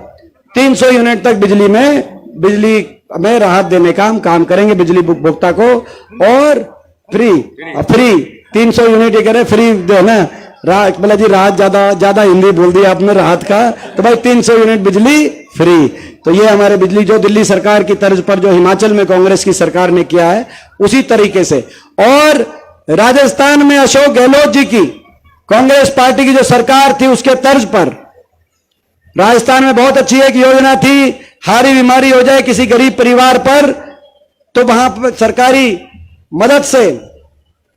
300 यूनिट तक बिजली में राहत देने का हम काम करेंगे बिजली उपभोक्ता को। और फ्री 300 यूनिट ही करें, फ्री जो है ना, मतलब जी राहत, ज्यादा हिंदी बोल दी आपने राहत का, तो भाई 300 यूनिट बिजली फ्री। तो ये हमारे बिजली जो दिल्ली सरकार की तर्ज पर जो हिमाचल में कांग्रेस की सरकार ने किया है, उसी तरीके से। और राजस्थान में अशोक गहलोत जी की कांग्रेस पार्टी की जो सरकार थी, उसके तर्ज पर राजस्थान में बहुत अच्छी एक योजना थी, हारी बीमारी हो जाए किसी गरीब परिवार पर, तो वहां पर सरकारी मदद से,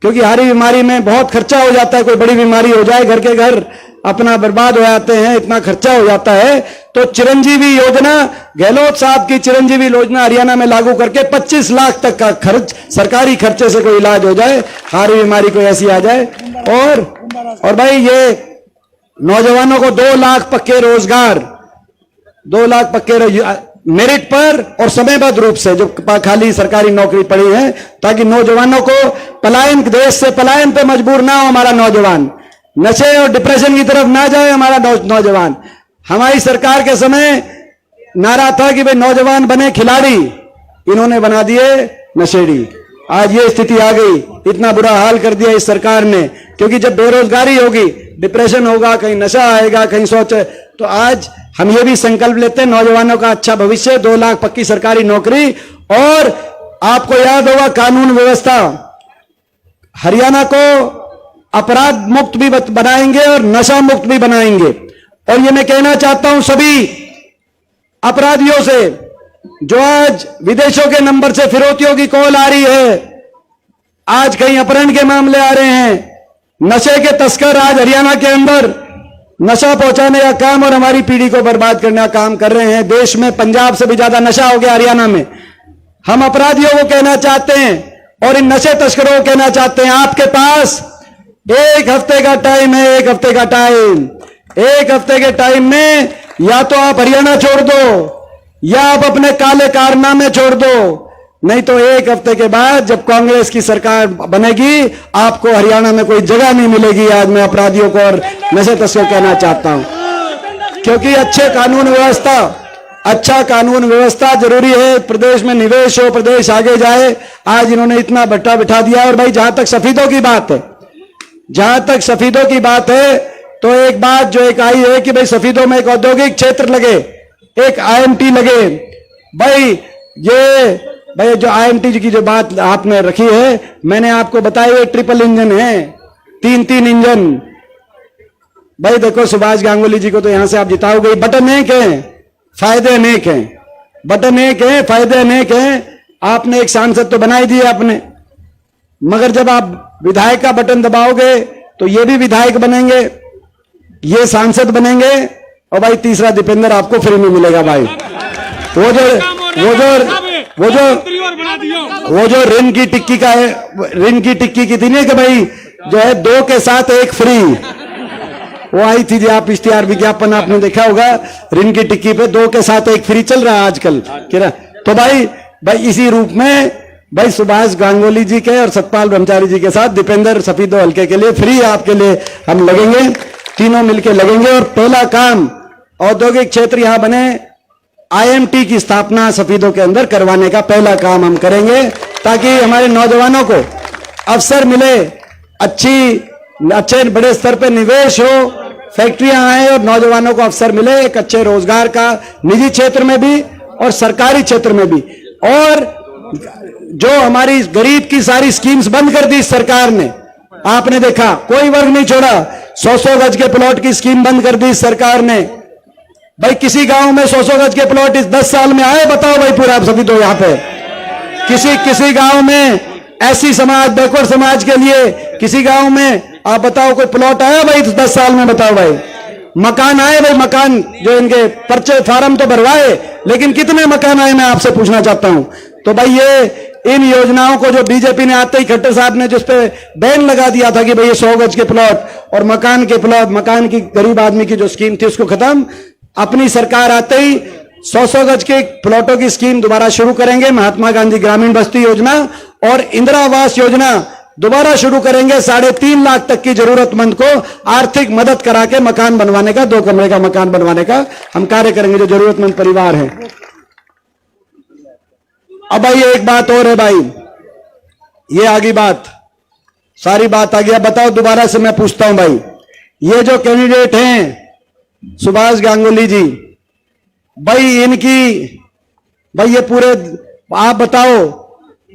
क्योंकि हारी बीमारी में बहुत खर्चा हो जाता है, कोई बड़ी बीमारी हो जाए, घर के घर अपना बर्बाद हो जाते हैं, इतना खर्चा हो जाता है, तो चिरंजीवी योजना, गहलोत साहब की चिरंजीवी योजना हरियाणा में लागू करके 25 लाख तक का खर्च, सरकारी खर्चे से कोई इलाज हो जाए, हारी बीमारी कोई ऐसी आ जाए। और भाई ये नौजवानों को 2 लाख पक्के रोजगार, 2 लाख पक्के मेरिट पर और समयबद्ध रूप से जो खाली सरकारी नौकरी पड़ी है, ताकि नौजवानों को पलायन, देश से पलायन पे मजबूर ना हो हमारा नौजवान, नशे और डिप्रेशन की तरफ ना जाए हमारा नौजवान। हमारी सरकार के समय नारा था कि भाई नौजवान बने खिलाड़ी, इन्होंने बना दिए नशेड़ी। आज ये स्थिति आ गई, इतना बुरा हाल कर दिया इस सरकार ने, क्योंकि जब बेरोजगारी होगी, डिप्रेशन होगा, कहीं नशा आएगा, कहीं सोचे, तो आज हम ये भी संकल्प लेते हैं नौजवानों का अच्छा भविष्य, 2 लाख पक्की सरकारी नौकरी। और आपको याद होगा कानून व्यवस्था, हरियाणा को अपराध मुक्त भी बनाएंगे और नशा मुक्त भी बनाएंगे। और ये मैं कहना चाहता हूं सभी अपराधियों से, जो आज विदेशों के नंबर से फिरौतियों की कॉल आ रही है, आज कहीं अपहरण के मामले आ रहे हैं, नशे के तस्कर आज हरियाणा के अंदर नशा पहुंचाने का काम और हमारी पीढ़ी को बर्बाद करने का काम कर रहे हैं। देश में पंजाब से भी ज्यादा नशा हो गया हरियाणा में। हम अपराधियों को कहना चाहते हैं और इन नशे तस्करों को कहना चाहते हैं, आपके पास 1 हफ्ते का टाइम है, 1 हफ्ते का टाइम। 1 हफ्ते के टाइम में या तो आप हरियाणा छोड़ दो, या आप अपने काले कारनामे छोड़ दो, नहीं तो 1 हफ्ते के बाद जब कांग्रेस की सरकार बनेगी, आपको हरियाणा में कोई जगह नहीं मिलेगी। आज मैं अपराधियों को और नशे तस्कर कहना चाहता हूं, क्योंकि अच्छा कानून व्यवस्था जरूरी है। प्रदेश में निवेश हो, प्रदेश आगे जाए। आज इन्होंने इतना भट्टा बिठा दिया। और भाई जहां तक सफेदों की बात है, तो एक बात जो एक आई है कि भाई सफेदों में एक औद्योगिक क्षेत्र लगे, एक IMT लगे। भाई जो IMT की जो बात आपने रखी है, मैंने आपको बताया ये ट्रिपल इंजन है, 3 इंजन। भाई देखो, सुभाष गांगुली जी को तो यहां से आप जिताओगे। बटन एक है, फायदे अनेक हैं। बटन एक है, फायदे अनेक हैं। आपने एक सांसद तो बना ही दिया आपने, मगर जब आप विधायक का बटन दबाओगे तो ये भी विधायक बनेंगे, ये सांसद बनेंगे, और भाई तीसरा दीपेंद्र आपको फ्री में मिलेगा। भाई वो जो ऋण की टिक्की का है, ऋण की टिक्की की थी ना कि भाई जो है 2 के साथ 1 फ्री, वो आई थी। आप इश्तिहार विज्ञापन आपने देखा होगा, ऋण की टिक्की पे 2 के साथ 1 फ्री चल रहा है आजकल। तो भाई इसी रूप में भाई सुभाष गांगुली जी के और सतपाल ब्रह्मचारी जी के साथ दीपेंद्र सफेदों हल्के के लिए फ्री आपके लिए हम लगेंगे। तीनों मिलकर लगेंगे और पहला काम औद्योगिक क्षेत्र यहां बने, IMT की स्थापना सफीदों के अंदर करवाने का पहला काम हम करेंगे, ताकि हमारे नौजवानों को अवसर मिले, अच्छे बड़े स्तर पे निवेश हो, फैक्ट्रियां आए और नौजवानों को अवसर मिले एक अच्छे रोजगार का, निजी क्षेत्र में भी और सरकारी क्षेत्र में भी। और जो हमारी गरीब की सारी स्कीम्स बंद कर दी सरकार ने, आपने देखा कोई वर्ग नहीं छोड़ा, 100-100 गज के प्लॉट की स्कीम बंद कर दी सरकार ने। भाई किसी गांव में 100-100 गज के प्लॉट इस 10 साल में आए बताओ भाई, पूरा आप सभी तो यहां पे किसी गांव में ऐसी समाज, बैकवर्ड समाज के लिए किसी गांव में आप बताओ कोई प्लॉट आया भाई 10 साल में? बताओ भाई, मकान आए भाई, मकान जो इनके पर्चे फार्म तो भरवाए, लेकिन कितने मकान आए मैं आपसे पूछना चाहता हूं। तो भाई ये इन योजनाओं को जो बीजेपी ने आते ही खट्टर साहब ने जिस पे बैन लगा दिया था कि भाई ये 100 गज के प्लॉट और मकान के प्लॉट, मकान की गरीब आदमी की जो स्कीम थी उसको खत्म, अपनी सरकार आते ही 100-100 गज के प्लॉटों की स्कीम दोबारा शुरू करेंगे। महात्मा गांधी ग्रामीण बस्ती योजना और इंदिरा आवास योजना दोबारा शुरू करेंगे। 3.5 लाख तक की जरूरतमंद को आर्थिक मदद करा के मकान बनवाने का, 2 कमरे का मकान बनवाने का हम कार्य करेंगे जो जरूरतमंद परिवार है। अब भाई एक बात और है भाई, ये आगे बात, सारी बात आ गया। बताओ दोबारा से मैं पूछता हूं भाई, ये जो कैंडिडेट हैं सुभाष गांगुली जी, भाई इनकी, भाई ये पूरे आप बताओ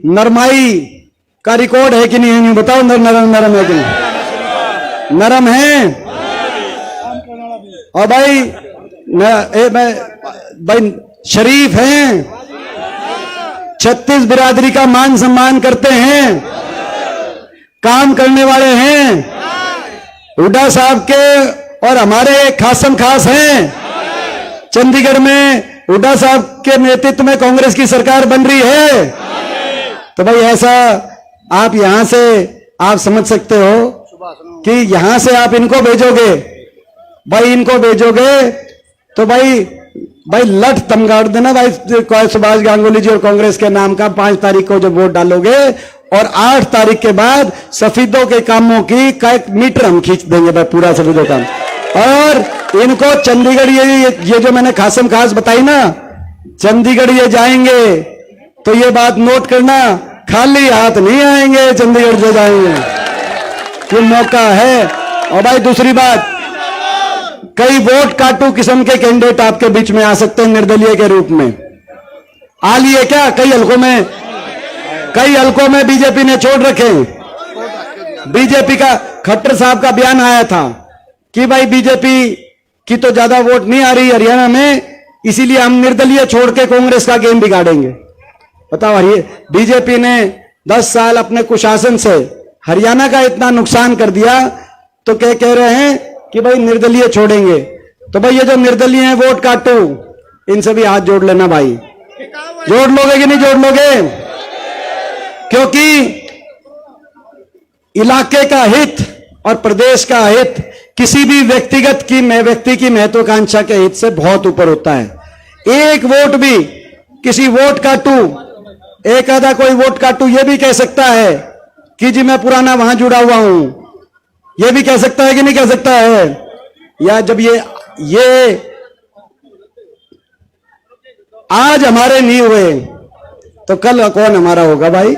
नरमाई का रिकॉर्ड है कि नहीं है? बताओ नरम है कि नहीं? नरम है। और भाई शरीफ हैं, 36 बिरादरी का मान सम्मान करते हैं, काम करने वाले हैं, हुड्डा साहब के और हमारे खासम खास हैं। चंडीगढ़ में हुड्डा साहब के नेतृत्व में कांग्रेस की सरकार बन रही है। तो भाई ऐसा आप यहां से आप समझ सकते हो कि यहां से आप इनको भेजोगे, भाई इनको भेजोगे तो भाई लठ तमगाड़ देना भाई सुभाष गांगुली जी और कांग्रेस के नाम का। 5 तारीख को जब वोट डालोगे और 8 तारीख के बाद सफीदों के कामों की एक मीटर हम खींच देंगे भाई, पूरा सफीदों काम। और इनको चंडीगढ़ ये जो मैंने खासम खास बताई ना, चंडीगढ़ ये जाएंगे तो ये बात नोट करना, खाली हाथ नहीं आएंगे, चंडीगढ़ से जाएंगे, ये मौका है। और भाई दूसरी बात, कई वोट काटू किस्म के कैंडिडेट आपके बीच में आ सकते हैं निर्दलीय के रूप में। आ लिए क्या? कई हलकों में बीजेपी ने छोड़ रखे। बीजेपी का खट्टर साहब का बयान आया था कि भाई बीजेपी की तो ज्यादा वोट नहीं आ रही हरियाणा में, इसीलिए हम निर्दलीय छोड़ के कांग्रेस का गेम बिगाड़ेंगे। बताओ, बीजेपी ने 10 साल अपने कुशासन से हरियाणा का इतना नुकसान कर दिया, तो क्या कह रहे हैं कि भाई निर्दलीय छोड़ेंगे। तो भाई ये जो निर्दलीय हैं वोट काटो, इनसे भी हाथ जोड़ लेना भाई। जोड़ लोगे कि नहीं जोड़ लोगे? क्योंकि इलाके का हित और प्रदेश का हित किसी भी व्यक्ति की महत्वाकांक्षा के हित से बहुत ऊपर होता है। एक वोट भी किसी वोट काटू, एक आधा कोई वोट काटू ये भी कह सकता है कि जी मैं पुराना वहां जुड़ा हुआ हूं, ये भी कह सकता है कि नहीं कह सकता है? या जब ये आज हमारे नहीं हुए तो कल कौन हमारा होगा भाई?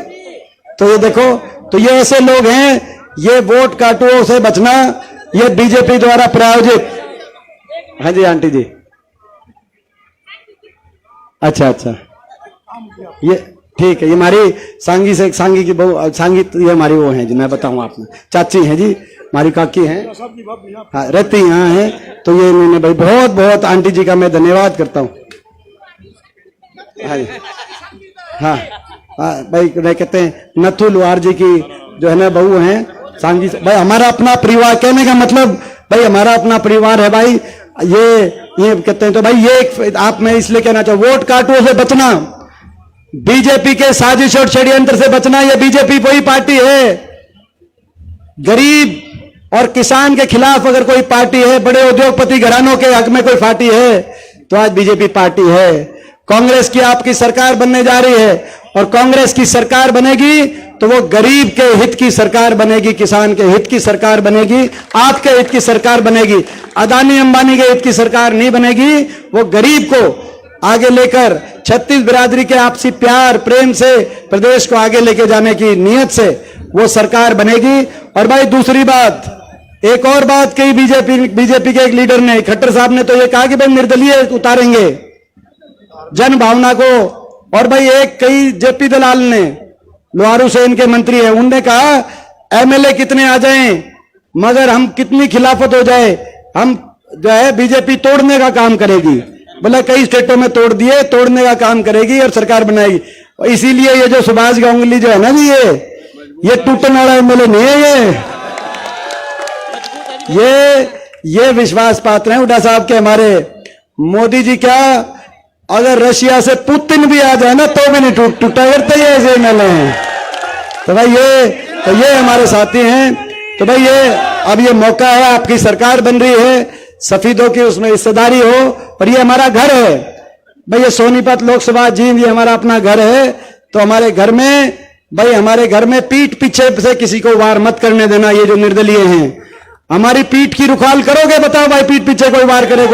तो ये देखो, तो ये ऐसे लोग हैं, ये वोट काटुओं से बचना, ये बीजेपी द्वारा प्रायोजित। हाँ जी आंटी जी, अच्छा, ये ठीक है, ये हमारी सांगी की बहु सांगी, ये हमारी वो है जी, मैं बताऊं आपने, चाची हैं जी, हमारी काकी हैं, हाँ, रहती यहाँ हैं। तो ये इन्होंने भाई बहुत बहुत आंटी जी का मैं धन्यवाद करता हूँ। हाँ भाई, मैं कहते हैं नथु लुहार जी की जो है ना बहू हैं सांगी भाई, हमारा अपना परिवार, कहने का मतलब भाई हमारा अपना परिवार है भाई। ये कहते हैं, तो भाई ये आप, मैं इसलिए कहना चाहूँ, वोट काटुओं से बचना, बीजेपी के साजिश और षड्यंत्र से बचना। ये बीजेपी वही पार्टी है, गरीब और किसान के खिलाफ अगर कोई पार्टी है, बड़े उद्योगपति घरानों के हक में कोई पार्टी है, तो आज बीजेपी पार्टी है। कांग्रेस की आपकी सरकार बनने जा रही है, और कांग्रेस की सरकार बनेगी तो वो गरीब के हित की सरकार बनेगी, किसान के हित की सरकार बनेगी, आपके हित की सरकार बनेगी। अदानी अंबानी के हित की सरकार नहीं बनेगी। वो गरीब को आगे लेकर छत्तीस बिरादरी के आपसी प्यार प्रेम से प्रदेश को आगे लेके जाने की नीयत से वो सरकार बनेगी। और भाई दूसरी बात, एक और बात कही बीजेपी के एक लीडर ने, खट्टर साहब ने तो ये कहा कि भाई निर्दलीय उतारेंगे जन भावना को। और भाई एक कई जेपी दलाल ने, लोहारू से इनके मंत्री है, उनने कहा एमएलए कितने आ जाएं मगर हम कितनी खिलाफत हो जाए, हम जो है बीजेपी तोड़ने का काम करेगी। बोला कई स्टेटों में तोड़ दिए, तोड़ने का काम करेगी और सरकार बनाएगी। और इसीलिए ये जो सुभाष गांगुली जो है ना जी, ये टूटने वाला एमएलए नहीं है। ये विश्वास पात्र हैं हुड्डा साहब के हमारे। मोदी जी क्या, अगर रशिया से पुतिन भी आ जाए ना तो भी नहीं टूटा करते ये ऐसे एमएलए हैं। तो भाई ये हमारे साथी हैं। तो भाई ये अब ये मौका है, आपकी सरकार बन रही है, सफेदों की उसमें हिस्सेदारी हो। और ये हमारा घर है भाई, ये सोनीपत लोकसभा जींद ये हमारा अपना घर है। तो हमारे घर में भाई, हमारे घर में पीठ पीछे से किसी को वार मत करने देना। ये जो निर्दलीय हैं, हमारी पीठ की रुखाल करोगे? बताओ भाई, पीठ पीछे कोई वार करे,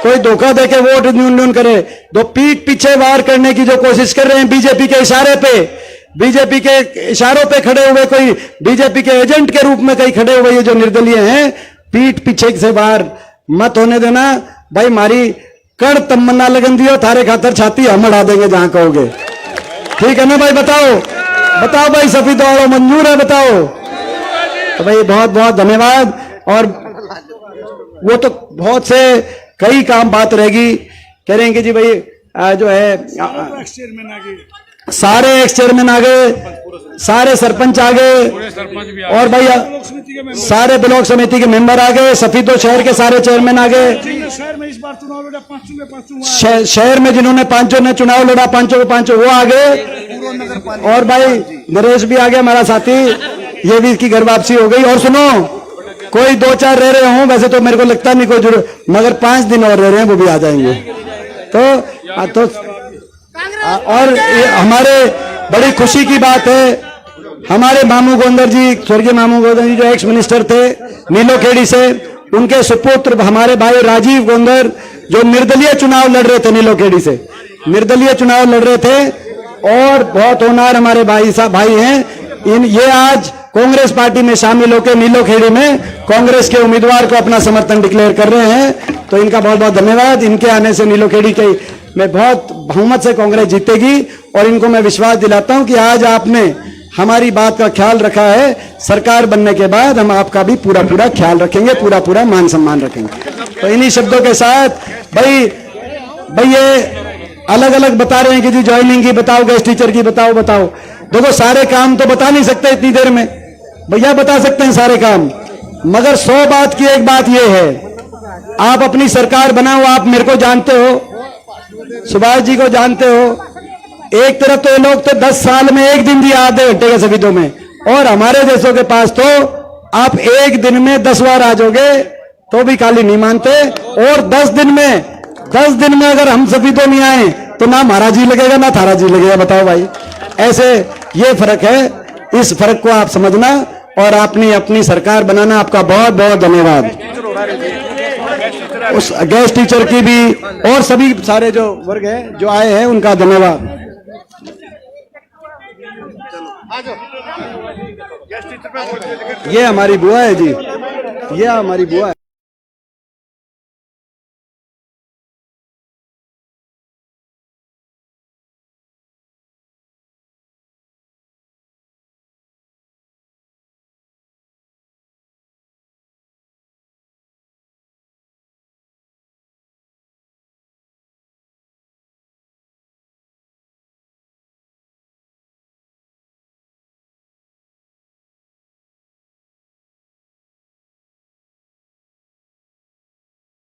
कोई धोखा देके वोट न्यून करे? तो पीठ पीछे वार करने की जो कोशिश कर रहे हैं बीजेपी के इशारे पे, बीजेपी के इशारों पे खड़े हुए, कोई बीजेपी के एजेंट के रूप में कहीं खड़े हुए ये जो निर्दलीय हैं, पीठ पीछे से वार मत होने देना भाई। मारी कड़ तमन्ना लगन दियो, थारे खातर छाती हम अड़ा देंगे जहां कहोगे। ठीक है ना भाई? बताओ भाई, सफेदों वालों मंजूर है? बताओ। तो भाई बहुत बहुत धन्यवाद। और वो तो बहुत से कई काम बात रहेगी, कह रहे हैं कि जी भाई जो है सारे एक्स चेयरमैन आ गए, सारे सरपंच आ गए, और भाई सारे ब्लॉक समिति के मेंबर आ गए, सफेदों शहर के सारे चेयरमैन आ गए। शहर में इस बार चुनाव लड़ा, शहर में जिन्होंने पांचों ने चुनाव लड़ा, पांचों के पांचों वो आ गए। और भाई नरेश भी आ गया हमारा साथी, ये भी इसकी घर वापसी हो गई। और सुनो, कोई 2-4 रह रहे हों, वैसे तो मेरे को लगता नहीं कोई जरूर, मगर 5 दिन और रह रहे हैं, वो भी आ जाएंगे। तो और हमारे बड़ी खुशी की बात है, हमारे मामू गोंदर जी, स्वर्गीय मामू गोंदर जी जो एक्स मिनिस्टर थे नीलोखेड़ी से, उनके सुपुत्र हमारे भाई राजीव गोंदर जो निर्दलीय चुनाव लड़ रहे थे, नीलोखेड़ी से निर्दलीय चुनाव लड़ रहे थे, और बहुत होनहार हमारे भाई हैं। ये आज कांग्रेस पार्टी में शामिल होकर नीलोखेड़ी में कांग्रेस के उम्मीदवार को अपना समर्थन डिक्लेयर कर रहे हैं। तो इनका बहुत बहुत धन्यवाद। इनके आने से नीलोखेड़ी के में बहुत बहुमत से कांग्रेस जीतेगी। और इनको मैं विश्वास दिलाता हूं कि आज आपने हमारी बात का ख्याल रखा है, सरकार बनने के बाद हम आपका भी पूरा पूरा ख्याल रखेंगे, पूरा पूरा मान सम्मान रखेंगे। तो इन्हीं शब्दों के साथ भाई ये अलग अलग बता रहे हैं कि जी ज्वाइनिंग की बताओ, गेस्ट टीचर की बताओ। देखो सारे काम तो बता नहीं सकते इतनी देर में, भैया बता सकते हैं सारे काम, मगर 100 बात की एक बात यह है, आप अपनी सरकार बनाओ। आप मेरे को जानते हो, सुभाष जी को जानते हो। एक तरफ तो ये लोग तो 10 साल में एक दिन दिया आधे घंटे के सफेदों में, और हमारे देशों के पास तो आप एक दिन में 10 बार आ जाओगे तो भी काली नहीं मानते। और 10 दिन में अगर हम सफेदों नहीं आए तो ना हमारा जी लगेगा ना थारा जी लगेगा। बताओ भाई, ऐसे ये फर्क है। इस फर्क को आप समझना और अपनी सरकार बनाना। आपका बहुत बहुत धन्यवाद। उस गेस्ट टीचर की भी और सभी सारे जो वर्ग हैं जो आए हैं उनका धन्यवाद। ये हमारी बुआ है जी, ये हमारी बुआ है।